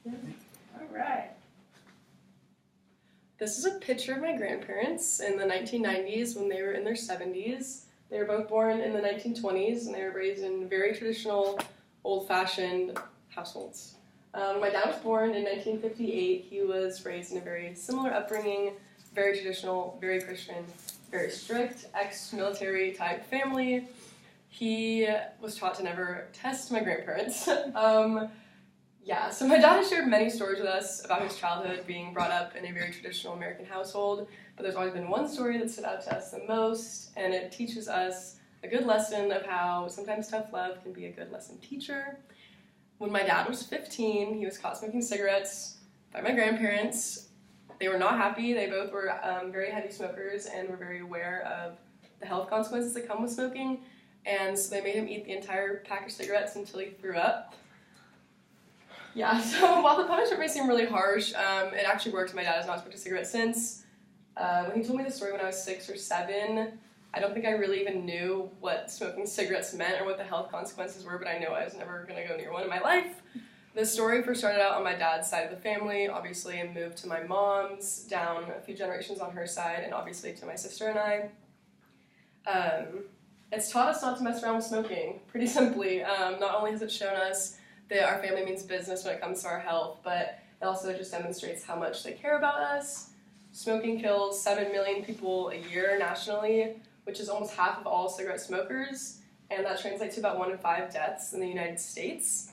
All right. This is a picture of my grandparents in the 1990s when they were in their 70s. They were both born in the 1920s, and they were raised in very traditional, old-fashioned households. My dad was born in 1958. He was raised in a very similar upbringing, very traditional, very Christian, very strict, ex-military type family. He was taught to never test my grandparents. So my dad has shared many stories with us about his childhood being brought up in a very traditional American household, but there's always been one story that stood out to us the most, and it teaches us a good lesson of how sometimes tough love can be a good lesson teacher. When my dad was 15, he was caught smoking cigarettes by my grandparents. They were not happy. They both were very heavy smokers and were very aware of the health consequences that come with smoking, and so they made him eat the entire pack of cigarettes until he threw up. So while the punishment may seem really harsh, it actually works. My dad has not smoked a cigarette since. When he told me the story when I was 6 or 7, I don't think I really even knew what smoking cigarettes meant or what the health consequences were, but I know I was never going to go near one in my life. The story first started out on my dad's side of the family, obviously, and moved to my mom's, down a few generations on her side, and obviously to my sister and I. It's taught us not to mess around with smoking, pretty simply. Not only has it shown us that our family means business when it comes to our health, but it also just demonstrates how much they care about us. Smoking kills 7 million people a year nationally, which is almost half of all cigarette smokers, and that translates to about 1 in 5 deaths in the United States.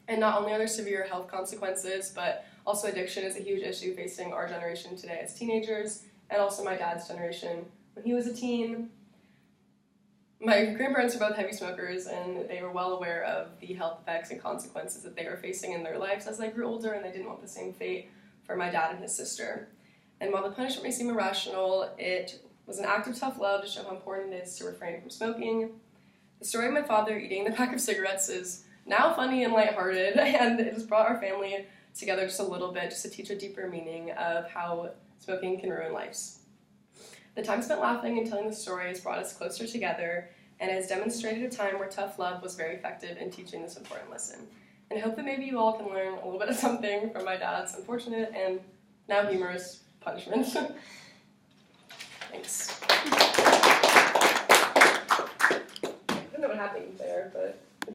And not only are there severe health consequences, but also addiction is a huge issue facing our generation today as teenagers, and also my dad's generation when he was a teen. My grandparents are both heavy smokers, and they were well aware of the health effects and consequences that they were facing in their lives as they grew older, and they didn't want the same fate for my dad and his sister. And while the punishment may seem irrational, it was an act of tough love to show how important it is to refrain from smoking. The story of my father eating the pack of cigarettes is now funny and lighthearted, and it has brought our family together just a little bit, just to teach a deeper meaning of how smoking can ruin lives. The time spent laughing and telling the story has brought us closer together, and has demonstrated a time where tough love was very effective in teaching this important lesson. And I hope that maybe you all can learn a little bit of something from my dad's unfortunate and now humorous punishment. Thanks. I don't know what happened there, but